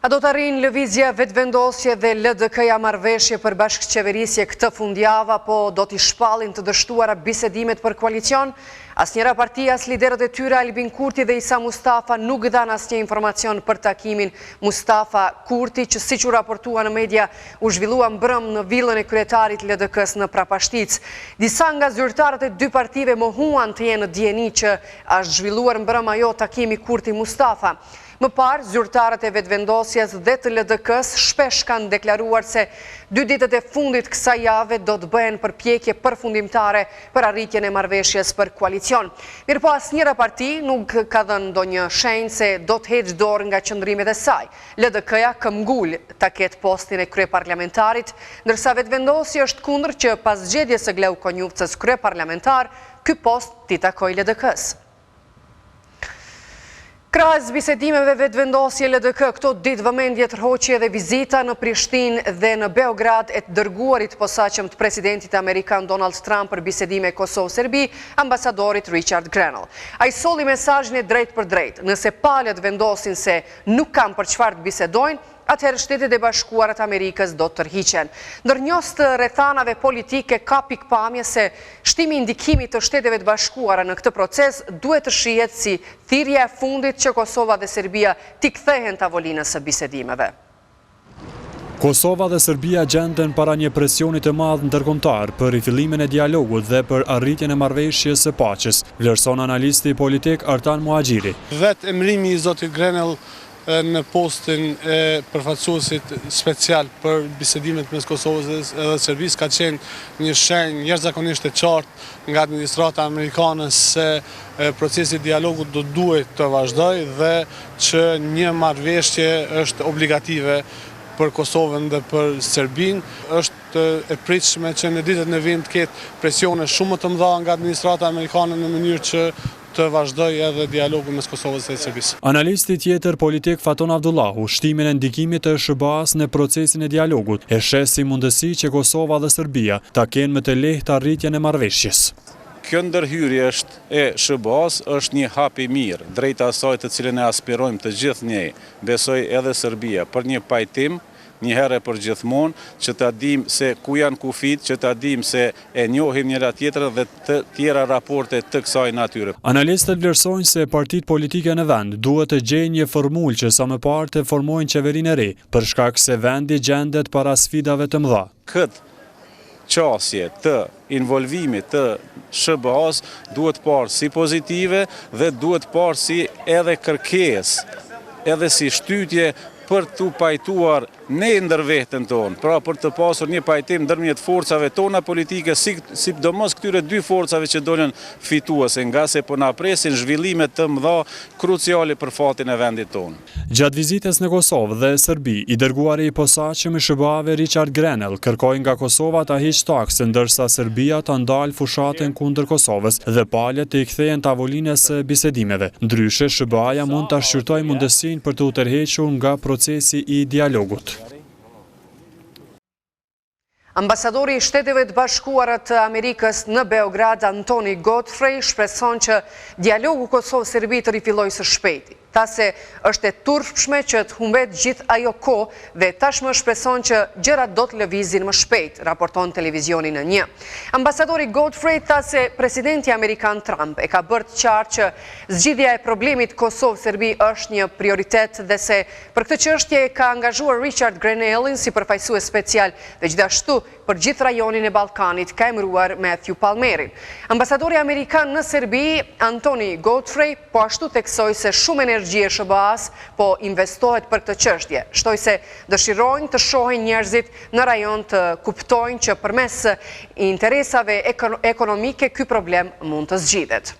A do të arrijnë lëvizja vetëvendosje dhe LDK-ja marrëveshje për bashkëqeverisje këtë fundjava, po do t'i shpallin të dështuara bisedimet për koalicion? Asnjëra parti, as liderët e tyre Albin Kurti dhe Isa Mustafa nuk dhanë asnjë informacion për takimin Mustafa Kurti, që siç u raportua në media u zhvillua mbrëm në villën e kryetarit LDK-s në Prapashtic. Disa nga zyrtarët e dy partive mohuan të jenë në dijeni që është zhvilluar mbrëm ajo takimi Kurti Mustafa. Më parë, zyrtarët e vetëvendosjes dhe të LDK-s shpesh kanë deklaruar se 2 ditët e fundit kësaj jave do të bëhen përpjekje përfundimtare për arritjen e marrëveshjes për koalicion. Mirëpo asnjëra parti nuk ka dhënë ndonjë shenjë se do të heqë dorë nga qëndrimet e saj. LDK-ja këmbgul ta ketë postin e kryeparlamentarit, ndërsa vetëvendosja është kundër që pas zgjedhjes së Gleu Konjufcës kryeparlamentar, ky post t'i takojë LDK-s. Krahas bisedimeve vetëvendosje LDK, këto ditë vëmendje tërhoqje dhe vizita në Prishtinë dhe në Beograd e të dërguarit posaçëm të presidentit amerikan Donald Trump për bisedime Kosovë-Serbi, ambasadorit Richard Grenell. Ai solli mesazhin e drejtë për drejtë. Nëse palët vendosin se nuk kanë për çfarë të bisedojnë, atëherë Shtetet e Bashkuara të Amerikës do të tërhiqen. Ndërnjos të rrethanave politike ka pikpamje se shtimi i ndikimit të Shteteve të Bashkuara në këtë proces duhet të shihet si thirrja e fundit që Kosova dhe Serbia t'i kthehen tavolinës së bisedimeve. Kosova dhe Serbia gjenden para një presioni të madh ndërkombëtar për rifillimin e dialogut dhe për arritjen e marrëveshjes së paqes, vlerëson analisti politik Artan Muhaxhiri. Vetë emrimi i zotit Grenell në postin e përfaqësuesit special për bisedimet mes Kosovës dhe Serbisë ka qenë një shenjë jashtëzakonisht e qartë nga administrata amerikane se procesi i dialogut do duhet të vazhdojë dhe që një marrëveshje është obligative për Kosovën dhe për Serbinë. Është e pritshme që në ditët në vijim të ketë presione shumë të mëdha nga administrata amerikane në mënyrë që të vazhdoj edhe dialogu mes Kosovës dhe Serbisë. Analisti tjetër politik Faton Abdullahu shtimin e ndikimit të SBA-s në procesin e dialogut e sheh si mundësi që Kosova dhe Serbia ta kenë më të lehtë arritjen e marrëveshjes. Kjo ndërhyrje është e SBA-s është një hap i mirë drejt asaj të cilën e aspirojmë të gjithë ne, besoj edhe Serbia, për një pajtim një herë për gjithmonë, që ta dim se ku janë kufit, që ta dim se e njohim njëra tjetrën dhe të tjera raporte të kësaj natyre. Analistët vlerësojnë se partitë politike në vend duhet të gjejnë një formulë që sa më parë të formojnë qeverinë e re, për shkak se vendi gjendet para sfidave të mëdha. Këtë qasje të involvimit të SBA-s duhet parë si pozitive dhe duhet parë si edhe kërkesë, edhe si shtytje për të pajtuar ne ndër veten tonë, pra për të pasur një pajtim ndërmjet forcave tona politike, sidomos këtyre dy forcave që dolën fituese, nga se po na presin zhvillime të mëdha kruciale për fatin e vendit tonë. Gjatë vizites në Kosovë dhe Serbi, i dërguari i posaçëm i SBA-ve Richard Grenell kërkoi nga Kosova ta hiqë taksën, ndërsa Serbia ta ndalë fushatën kundër Kosovës dhe palët të i kthehen tavolinës së bisedimeve. Ndryshe, SBA-ja mund ta shqyrtojë mundësinë për të u tërhequr nga procesi i dialogut. Ambasadori i Shteteve të Bashkuara të Amerikës në Beograd, Antoni Godfrey, shpreson që dialogu Kosovë-Serbi të rifillojë së shpejti. Tha se është e turpshme që të humbet gjithë ajo kohë dhe tashmë shpreson që gjërat do të lëvizin më shpejt, raporton televizioni në 1. Ambasadori Godfrey tha se presidenti amerikan Trump e ka bërë të qartë që zgjidhja e problemit Kosovë-Serbi është një prioritet dhe se për këtë çështje ka angazhuar Richard Grenellin si përfaqësues special dhe gjithashtu për gjithë rajonin e Ballkanit ka emëruar Matthew Palmerin. Ambasadori amerikan në Serbi, Antoni Godfrey, po ashtu theksoi se shumë energji e SBA-s po investohet për këtë çështje. Shtoi se dëshirojnë të shohin njerëzit në rajon të kuptojnë që përmes interesave ekonomike ky problem mund të zgjidhet.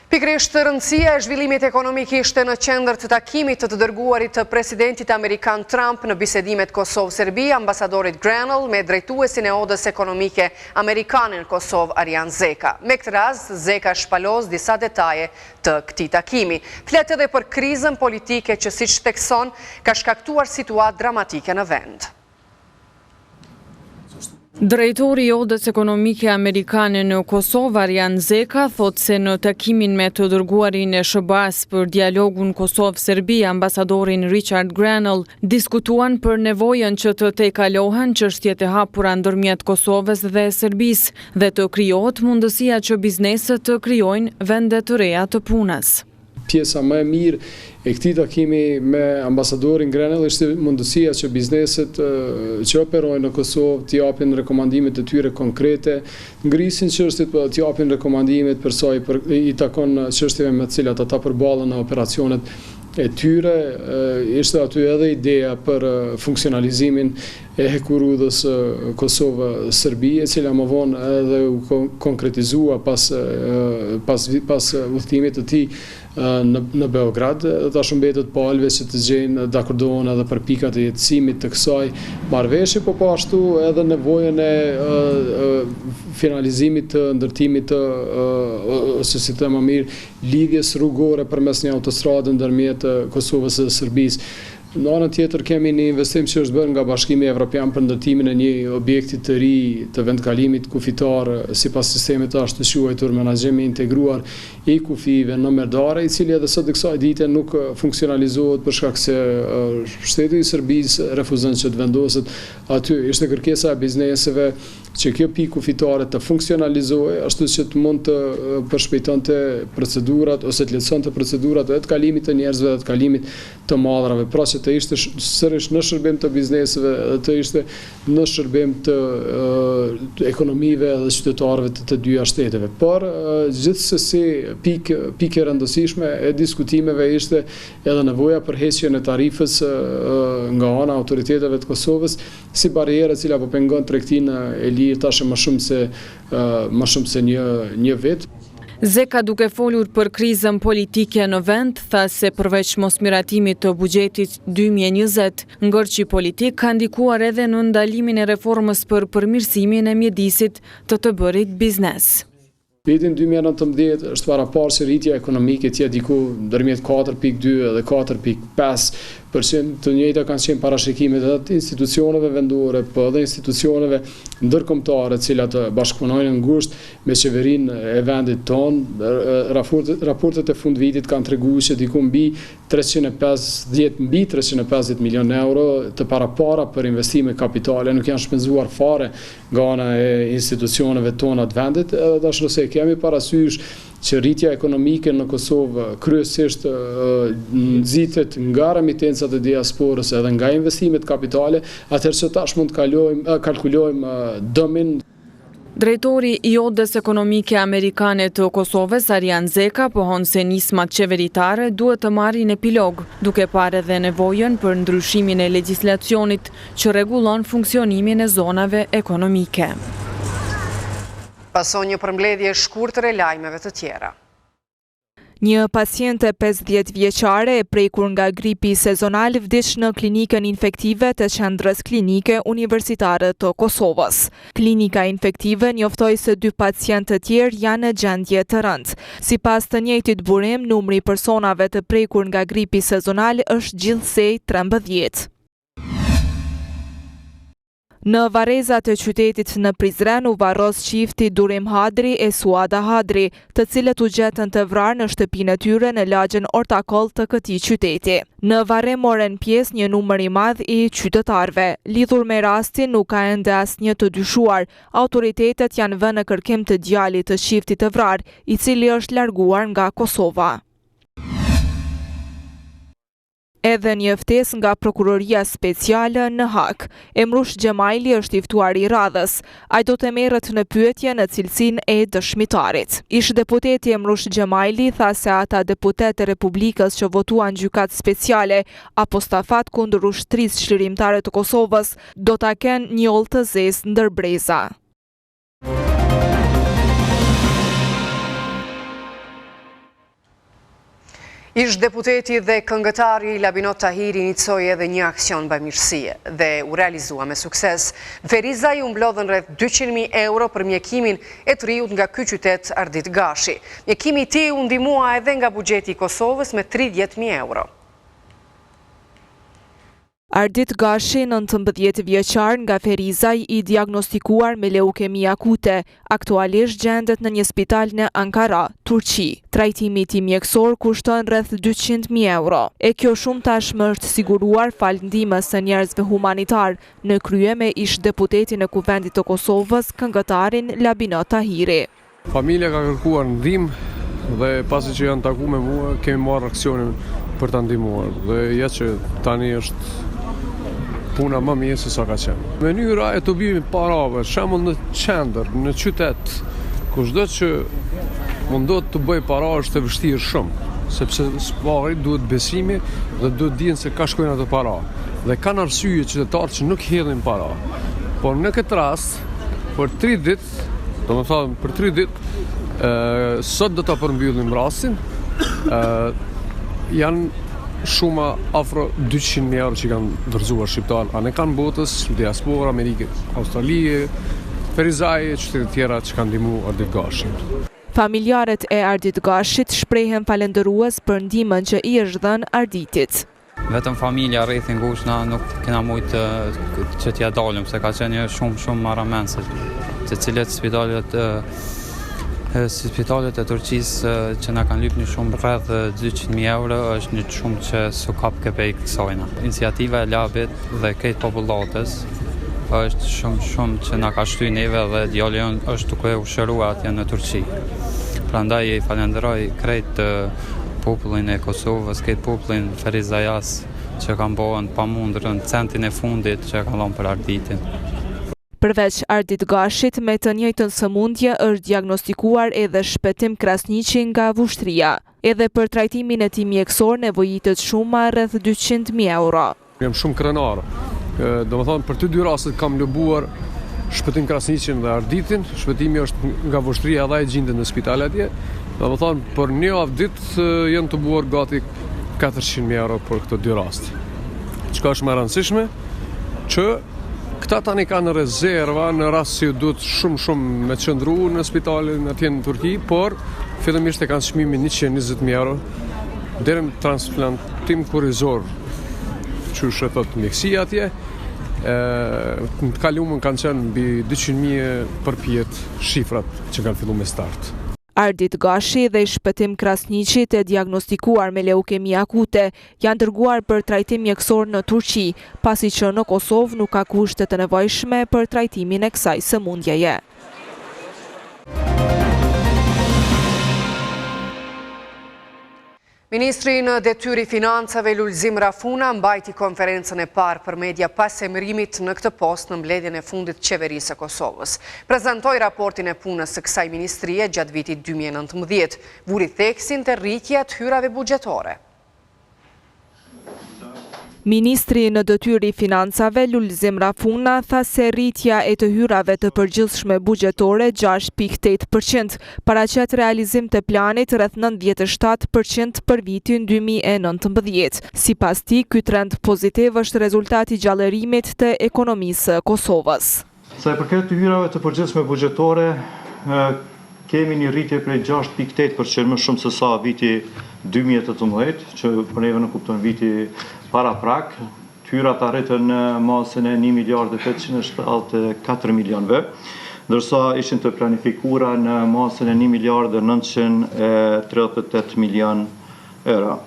Pikërisht rëndësia e zhvillimit ekonomik ishte në qendër të takimit të dërguarit të presidentit amerikan Trump në bisedimet Kosovë-Serbi, ambasadorit Grenell me drejtuesin e odës ekonomike amerikane në Kosovë, Arjan Zeka. Me këtë rast, Zeka shpalos disa detaje të këtij takimi. Flet edhe për krizën politike që, siç thekson, ka shkaktuar situatë dramatike në vend. Drejtori i Odës Ekonomike Amerikane në Kosovë, Arjan Zeka, thot se në takimin me të dërguarin e SBA-s për dialogun Kosovë-Serbi, ambasadorin Richard Grenell, diskutuan për nevojën që të tejkalohen çështjet e hapura ndërmjet Kosovës dhe Serbisë dhe të krijohet mundësia që bizneset të krijojnë vende të reja të punës. Pjesa më e mirë e këtij takimi me ambasadorin Grenell ishte mundësia që bizneset që operojnë në Kosovë të japin rekomandimet e tyre konkrete, ngrisin çështjet, po të japin rekomandimet për sa i takon çështjeve me të cilat ata përballen në operacionet e tyre. Ishte aty edhe ideja për funksionalizimin e hekurudhës Kosovë-Serbi, e cila më vonë edhe u konkretizua pas udhëtimit të tij në Beograd. Tash mbetet palëve që të gjejnë dakordon edhe për pikat e jetësimit të kësaj marrëveshje, po ashtu edhe nevojën e finalizimit të ndërtimit të ose si të më mirë lidhjes rrugore përmes një autostrade ndërmjet Kosovës dhe Serbisë. Në anën tjetër kemi një investim që është bërë nga Bashkimi Evropian për ndërtimin e një objekti të ri të vendkalimit kufitar sipas sistemit të ashtu quajtur menaxhimi integruar i kufive në Merdare, i cili edhe sot kësaj dite nuk funksionalizohet për shkak se shteti i Serbisë refuzon që të vendoset aty. Ishte kërkesa e bizneseve që kjo pikë kufitare të funksionalizohej, ashtu që të mund të përshpejtonte procedurat ose të lehtësonte procedurat edhe të kalimit të njerëzve dhe të kalimit të madrave, pra që të ishte sërish në shërbim të bizneseve, të ishte në shërbim të ekonomive dhe qytetarëve të dyja shteteve. Por gjithsesi pikë e rëndësishme e diskutimeve ishte edhe nevoja për heqjen e tarifës nga ana autoriteteve të Kosovës si barierë e cila po pengon tregtinë e lirë tash më shumë se një vit. Zeka, duke folur për krizën politike në vend, tha se përveç mosmiratimit të buxhetit 2020, ngërçi politik ka ndikuar edhe në ndalimin e reformës për përmirësimin e mjedisit të bërit biznes. Vitin 2019 është paraparë që rritja ekonomike tjetë diku ndërmjet 4.2 dhe 4.5%, të njëjta kanë qenë parashikimet edhe të institucioneve vendore, po edhe institucioneve ndërkombëtare, cilat bashkëpunojnë ngushtë me qeverinë e vendit tonë. Raportet e fundvitit kanë treguar që diku mbi 350 milion euro të parapara për investime kapitale nuk janë shpenzuar fare nga ana e institucioneve tona të vendit. Edhe tash nëse kemi parasysh që rritja ekonomike në Kosovë kryesisht nxitet nga remitencat e diasporës edhe nga investimet kapitale, atëherë që tash mund të kalkulojmë dëmin. Drejtori i Odës Ekonomike Amerikane të Kosovës, Arjan Zeka, pohon se nismat qeveritare duhet të marrin epilog, duke parë edhe nevojën për ndryshimin e legjislacionit që rregullon funksionimin e zonave ekonomike. Pason një përmbledhje shkurtër e lajmeve të tjera. Një paciente 50 vjeçare e prekur nga gripi sezonal vdiq në klinikën infektive të qendrës klinike universitare të Kosovës. Klinika infektive njoftoi se 2 pacientë të tjerë janë në gjendje të rëndë. Sipas të njëjtit burim, numri i personave të prekur nga gripi sezonal është gjithsej 13. Në varrezat e qytetit në Prizren u varros çifti Durim Hadri e Suada Hadri, të cilët u gjetën të vrarë në shtëpinë e tyre në lagjen Ortakoll të këtij qyteti. Në varrem morën pjesë një numër i madh i qytetarëve. Lidhur me rastin nuk ka ende asnjë të dyshuar. Autoritetet janë vënë në kërkim të djalit të çiftit të vrarë, i cili është larguar nga Kosova. Edhe një ftesë nga Prokuroria Speciale në Hak. Emrush Gjemajli është i ftuar i radhës. Ai do të merret në pyetje në cilësinë e dëshmitarit. Ish deputeti Emrush Gjemajli tha se ata deputetë e Republikës që votuan gjykatë speciale apo stafat kundër ushtrisë çlirimtare të Kosovës do ta kenë një oll të zezë ndër breza. Ish deputeti dhe këngëtari Labinot Tahiri inicoi edhe një aksion bamirësie dhe u realizua me sukses. Feriza i umblodhen rreth 200.000 euro për mjekimin e të riut nga ky qytet Ardit Gashi. Mjekimi i tij u ndihmua edhe nga buxheti i Kosovës me 30.000 euro. Ardit Gashi, 19 vjeçar nga Ferizaj, i diagnostikuar me leukemi akute, aktualisht gjendet në një spital në Ankara, Turqi. Trajtimi i tij mjekësor kushton rreth 200.000 euro. E kjo shumë tashmë është siguruar fal ndihmës së njerëzve humanitar, në krye me ish deputetin e Kuvendit të Kosovës, këngëtarin Labinot Tahiri. Familja ka kërkuar ndihmë dhe pasi që janë takuar me mua, kemi marrë aksionin për ta ndihmuar. Dhe ja që tani është puna më mirë se sa ka qenë. Mënyra e të bimit parave, shembull në qendër, në qytet, kushdo që mundot të bëj para është e vështirë shumë, sepse pari duhet besimi dhe duhet dinë se ka shkojnë ato para. Dhe kanë arsye qytetarë që nuk hedhin para. Por në këtë rast, për 3 ditë, domethënë për 3 ditë, sot do ta përmbyllim rastin. Janë shuma afro 200.000 euro që kanë dorëzuar shqiptar, a ne kanë botës, diaspora, Amerikë, Australie, Ferizaj, qytete tjera që kanë ndihmuar Ardit Gashin. Familjarët e Ardit Gashit shprehen falendërues për ndihmën që i është dhënë Arditit. Vetëm familja rreth ngushtë na nuk kena mujtë që t'ja dalim, se ka qenë shumë marramense, të cilët spitalet e Turqisë që na kanë lypë një shumë rreth 200.000 euro është një shumë që s'u kap këpej kësajna. Iniciativa e Labit dhe këtë popullatës është shumë që na ka shty neve dhe djali jonë është duke u shërua atje në Turqi. Prandaj i falenderoj krejt popullin e Kosovës, këtë popullin Ferizajas që kanë bëhen pamundur në centin e fundit që kanë lënë për Arditin. Përveç Ardit Gashit, me të njëjtën sëmundje është diagnostikuar edhe Shpetim Krasniqi nga Vushtria. Edhe për trajtimin e tij mjekësor nevojitet shuma rreth 200.000 euro. Jam shumë krenar. Domethënë për të dy rastet kam lëbuar Shpetim Krasniqin dhe Arditin. Shpetimi është nga Vushtria dhe ai gjendet në spital atje. Domethënë për një javë ditë janë të buar gati 400.000 euro për këto dy raste. Çka është më e rëndësishme që këta tani kanë rezerva në rast se duhet shumë me qëndru në spitalin atje në Turqi, por fillimisht e kanë çmimin 120.000 euro deri në transplantim kurrizor, që e thot mjekësia atje. Në të kaluamën kanë qenë mbi 200.000 përpjet shifrat që kanë filluar me start. Ardit Gashi dhe Shpetim Krasniqi të diagnostikuar me leukemi akute janë dërguar për trajtim mjekësor në Turqi, pasi që në Kosovë nuk ka kushte të nevojshme për trajtimin e kësaj sëmundjeje. Ministri në detyri financave Lulzim Rafuna mbajti konferencën e parë për media pas emërimit në këtë post në mbledhjen e fundit qeverisë së Kosovës. Prezantoi raportin e punës së kësaj ministrie gjatë vitit 2019, vuri theksin të rritja të hyrave buxhetore. Ministri në detyri financave Lulzim Rafuna tha se rritja e të hyrave të përgjithshme buxhetore 6.8%, paraqet realizim të planit rreth 97% për vitin 2019. Sipas tij, ky trend pozitiv është rezultati i gjallërimit të ekonomisë së Kosovës. Sa i përket të hyrave të përgjithshme buxhetore, kemi një rritje prej 6.8% më shumë se sa viti 2018, që për neve në kupton viti para prak. Hyrat arritën në masën e 1.874 milionëve, ndërsa ishin të planifikuara në masën e 1.938 milion euro.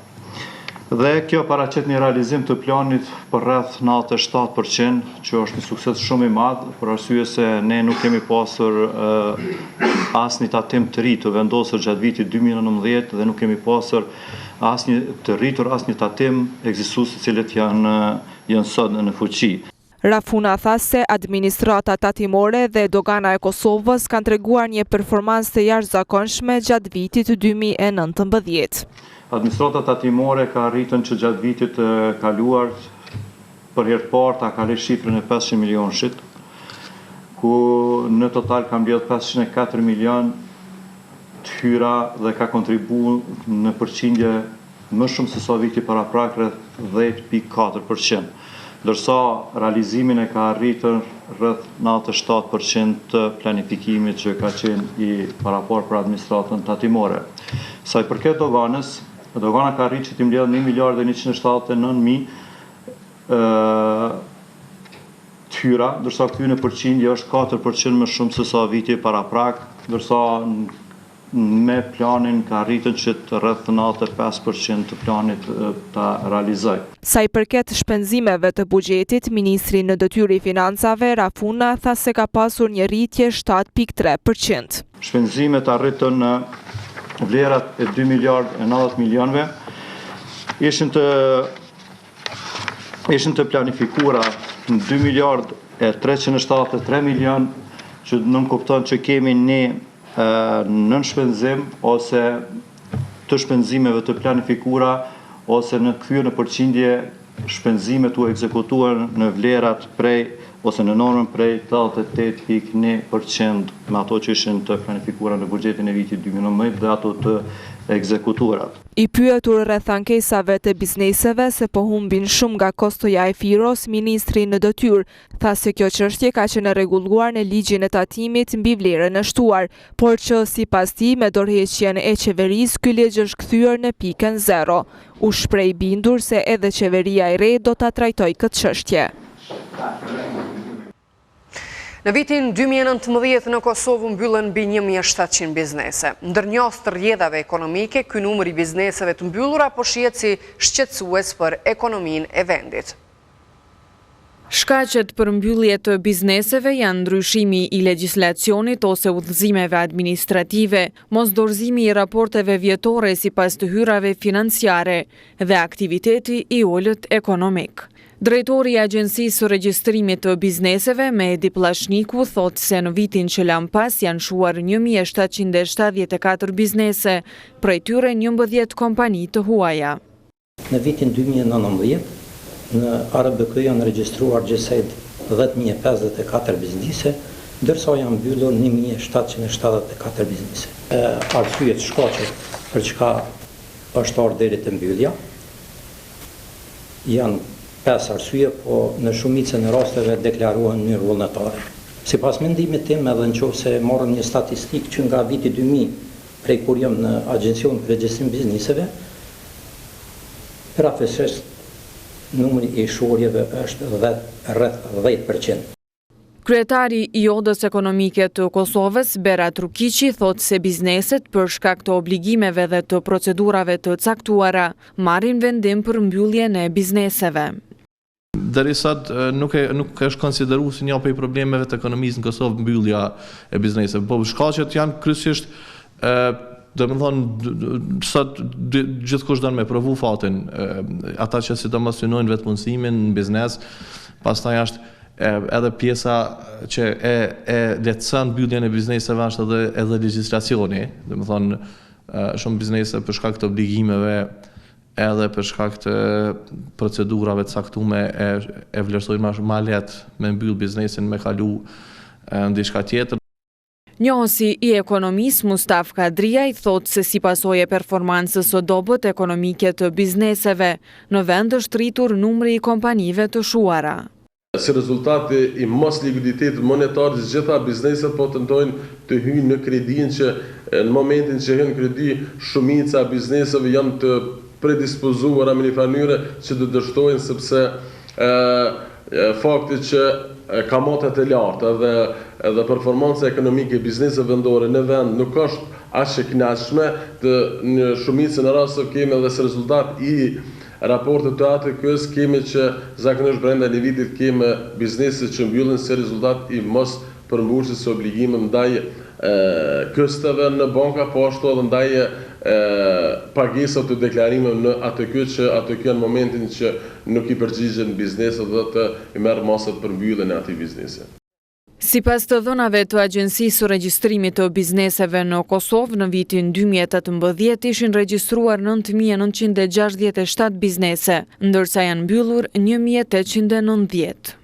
Dhe kjo paraqet një realizim të planit për rreth 97%, që është një sukses shumë i madh, për arsye se ne nuk kemi pasur asnjë tatim të ri të vendosur gjatë vitit 2019 dhe nuk kemi pasur asnjë tatim ekzistues të cilët janë sot në fuqi. Rafuna tha se administrata tatimore dhe dogana e Kosovës kanë treguar një performancë të jashtëzakonshme gjatë vitit 2019. Administrata tatimore ka arritën që gjatë vitit kaluar për herë të parë ta kaloj shifrën e 500 milionëshit, ku në total ka mbledh 504 milion të hyra dhe ka kontribuar në përqindje më shumë se sa viti para prak rreth 10.4%, ndërsa realizimin e ka arritur rreth 97% të planifikimit që ka qenë i parapar për administratën tatimore. Sa i përket doganës, dogana ka arritur që t'i mbledh 1.179.000 tyra, ndërsa këty në përqindje është 4% më shumë se sa viti para prak, ndërsa me planin ka rritën që të rreth 95% të planit të realizoj. Sa i përket shpenzimeve të buxhetit, ministri në detyrë i financave Rafuna tha se ka pasur një rritje 7.3%. Shpenzimet arritën në vlerat e 2 miliard e 90 milionëve, ishin të planifikuara në 2 miliard e 373 milion, që nënkupton që kemi ne nën shpenzim ose të shpenzimeve të planifikuara ose në kthyer në përqindje shpenzimet u ekzekutuar në vlerat prej ose në normën prej 88.1% me ato që ishin të planifikuara në buxhetin e vitit 2019 dhe ato të ekzekutuarat. I pyetur rreth ankesave të bizneseve se po humbin shumë nga kostoja e firos, ministri në detyrë tha se kjo çështje ka qenë rregulluar në ligjin e tatimit mbi vlerën e shtuar, por që sipas tij me dorëheqjen e qeverisë ky ligj është kthyer në pikën 0. U shpreh bindur se edhe qeveria e re do ta trajtojë këtë çështje. Në vitin 2019 në Kosovë mbyllën mbi 1700 biznese. Ndërnjohës të rrjedhave ekonomike, ky numër i bizneseve të mbyllura po shihet si shqetësues për ekonominë e vendit. Shkaqet për mbyllje të bizneseve janë ndryshimi i legjislacionit ose udhëzimeve administrative, mosdorëzimi i raporteve vjetore sipas të hyrave financiare dhe aktiviteti i ulët ekonomik. Drejtori i Agjencisë së Regjistrimit të Bizneseve, Mehdi Pllashniku, thotë se në vitin që lan pas janë shuar 1774 biznese, prej tyre 11 kompani të huaja. Në vitin 2019, në ARBK janë regjistruar gjithsej 10.054 biznese, ndërsa janë mbyllur 1.774 biznese. Arsyet shkaqet për çka është ardhur deri te mbyllja janë 5 arsye, po në shumicën e rasteve deklarohen në vullnetare. Sipas mendimit tim, edhe nëse marrëm një statistikë që nga viti 2000, prej kur jam në Agjencion për Regjistrim Bizneseve, rrafësisht numri i shorjeve është rreth 10%. Kryetari i Odës Ekonomike të Kosovës, Berat Rukiqi, thotë se bizneset për shkak të obligimeve dhe të procedurave të caktuara marrin vendim për mbylljen e bizneseve. Deri sot nuk është konsideruar si një prej problemeve të ekonomisë në Kosovë mbyllja e bizneseve, po shkaqet janë kryesisht domethënë sot gjithkush don me provu fatin, ata që sidomos synojnë vetpunësimin në biznes, pastaj është edhe pjesa që e lehtëson mbylljen e bizneseve është edhe legjislacioni, domethënë shumë biznese për shkak të obligimeve edhe për shkak të procedurave të caktuara e vlerësojnë më lehtë me mbyll biznesin, me kalu në diçka tjetër. Njohësi i ekonomisë Mustaf Kadriaj thotë se si pasojë e performancës së dobët ekonomike të bizneseve, në vend është rritur numri i kompanive të shuara. Si rezultati i mos likuiditetit monetar, gjitha bizneset po tentojnë të hyjnë në kredin që në momentin që hyn kredi, shumica bizneseve janë të predispozuara me një mënyrë që të dështojnë, sepse fakti që kamatat e larta dhe performanca ekonomike e bizneseve vendore në vend nuk është aq e kënaqshme, në shumicën e rasteve kemi edhe si rezultat i raportet të ATK-s kemi që zakonisht brenda një vitit kemi biznese që mbyllen si rezultat i mos përmbushjes së obligimeve ndaj kësteve në banka, po ashtu edhe ndaj pagesat të deklarimeve në ATK, që ATK në momentin që nuk i përgjigjen bizneset dhe të i merr masat për mbylljen e atij biznesi. Sipas të dhënave të Agjencisë së Regjistrimit të Bizneseve në Kosovë, në vitin 2018 ishin regjistruar 9.967 biznese, ndërsa janë mbyllur 1.890.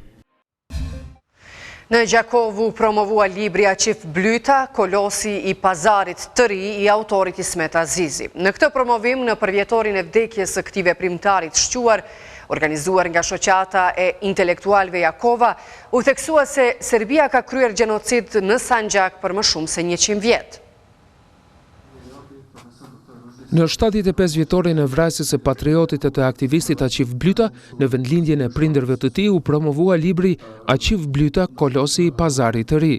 Në Gjakovu promovua libria Qif Blyta, kolosi i pazarit të ri i autorit Ismet Azizi. Në këtë promovim, në përvjetorin e vdekjes së këtij veprimtarit shquar, organizuar nga shoqata e intelektualve Jakova, u theksua se Serbia ka kryer gjenocid në Sanxhak për më shumë se 100 vjet. Në 75 vjetorin e vrasjes së patriotit të aktivistit Aqif Blyta, në vendlindjen e prindërve të tij u promovua libri Aqif Blyta, Kolosi i Pazarit të Ri.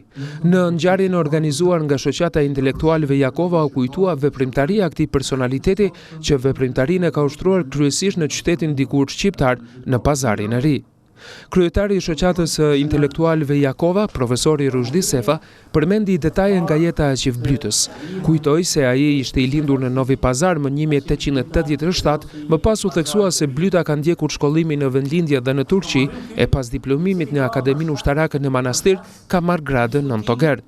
Në ngjarjen organizuar nga shoqata e intelektualëve Jakova u kujtua veprimtaria e këtij personaliteti që veprimtarinë e ka ushtruar kryesisht në qytetin dikur shqiptar në Pazarin e Ri. Kryetari i shoqatës së intelektualëve Jakova, profesori Rushdi Sefa, përmendi detaje nga jeta e Aqif Blytës. Kujtoi se ai ishte i lindur në Novi Pazar më 1887, më pas u theksua se Blyta ka ndjekur shkollimin në vendlindje dhe në Turqi, e pas diplomimit në Akademinë Ushtarake në Manastir, ka marrë gradën nëntogerd.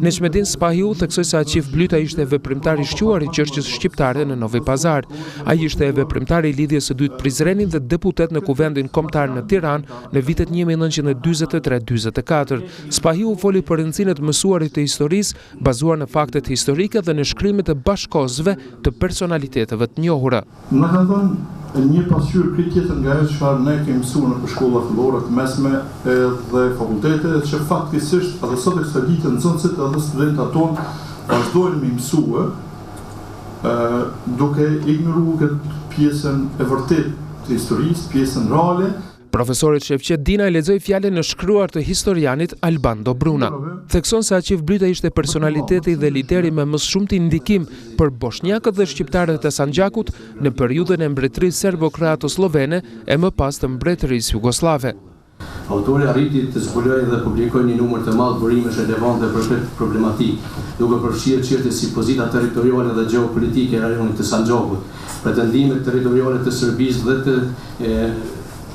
Lajmet Spahiu theksoi se Aqif Blyta ishte veprimtar i shquar i çështjes shqiptare në Novi Pazar. Ai ishte veprimtar i lidhjes së dytë Prizrenin dhe deputet në Kuvendin Kombëtar në Tiranë në vitet 1943-44. Spahiu foli për rëndësinë e të mësuarit të historisë, bazuar në faktet historike dhe në shkrimet e bashkëkohësve të personaliteteve të njohura. Në kanë thënë një pasqyrë këtë tjetër nga ajo çfarë ne kemi mësuar në shkolla fillore të mesme dhe fakultete, që faktikisht edhe sot e kësaj dite nxënësit edhe studentët tonë vazhdojnë me mësue, duke ignoruar këtë pjesën e vërtetë të historisë, pjesën reale. Profesori Shefqet Dina e lexoi fjalën në shkruar të historianit Alban Dobruna. Thekson se Aqif Blyta ishte personaliteti dhe lideri me më shumti ndikim për bosnjakët dhe shqiptarët e Sandgjakut në periudhën e mbretërisë serbo-kroato-slovene e më pas të mbretërisë jugoslave. Autori arriti të zbulojë dhe publikojë një numër të madh burimesh relevante për këtë problematikë, duke përfshirë çështje si pozita territoriale dhe gjeopolitike e rajonit të Sandgjakut, pretendimet territoriale të Serbisë dhe të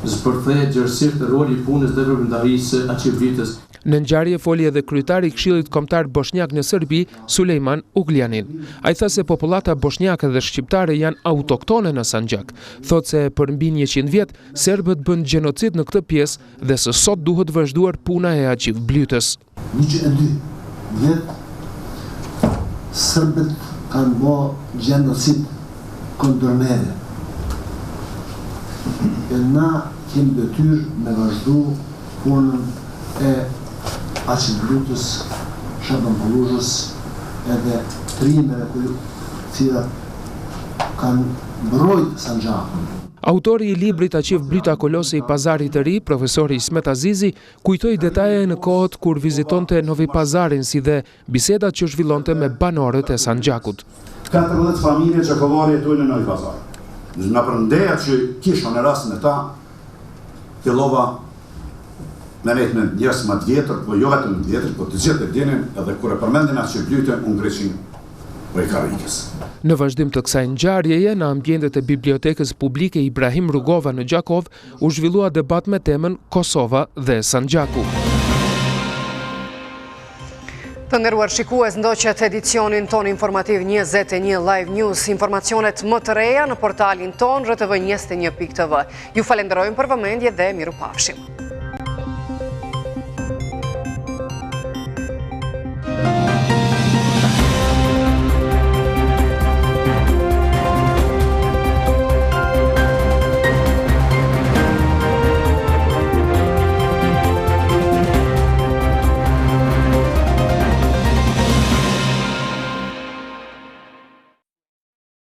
zbërthejë gjërësisht të roli i punës dhe veprimtarisë së Aqif Blytës. Në ngjarje foli edhe kryetari i Këshillit Kombëtar Bosnjak në Serbi, Sulejman Ugljanin. Ai tha se popullata bosnjake dhe shqiptare janë autoktone në Sandgjak. Thotë se për mbi 100 vjet serbët bën gjenocid në këtë pjesë dhe se sot duhet vazhduar puna e Aqif Blytës. 102 vjet serbët kanë bërë gjenocid kundër neve. E na kemi detyrë me vazhdu punën e Aqif Blytës, Shaban Pollushës edhe trimeve cilat kanë mbrojtë Sandgjakun. Autori i librit Aqif Blyta, Kolosi i Pazarit të Ri, profesori Ismet Azizi, kujtoi detaje në kohët kur vizitonte Novi Pazarin, si dhe bisedat që zhvillonte me banorët e Sandgjakut. 14 familje që kovari jetojnë në Novi Pazar. Në përndeja që kisha në rastin e ta, fillova me nejtë me njerës më të vjetër, po jo vetëm të vjetër, po të gjithë e dinin, edhe kur e përmendin Aqif Blytën, unë greqin për i karikës. Në vazhdim të kësaj ngjarjeje, në ambientet e bibliotekës publike Ibrahim Rugova në Gjakov, u zhvillua debat me temën Kosova dhe Sandgjaku. Të nderuar shikues, ndoqet edicionin ton informativ 21 Live News. Informacionet më të reja në portalin ton rtv21.tv. Ju falenderojmë për vëmendje dhe miru pafshim.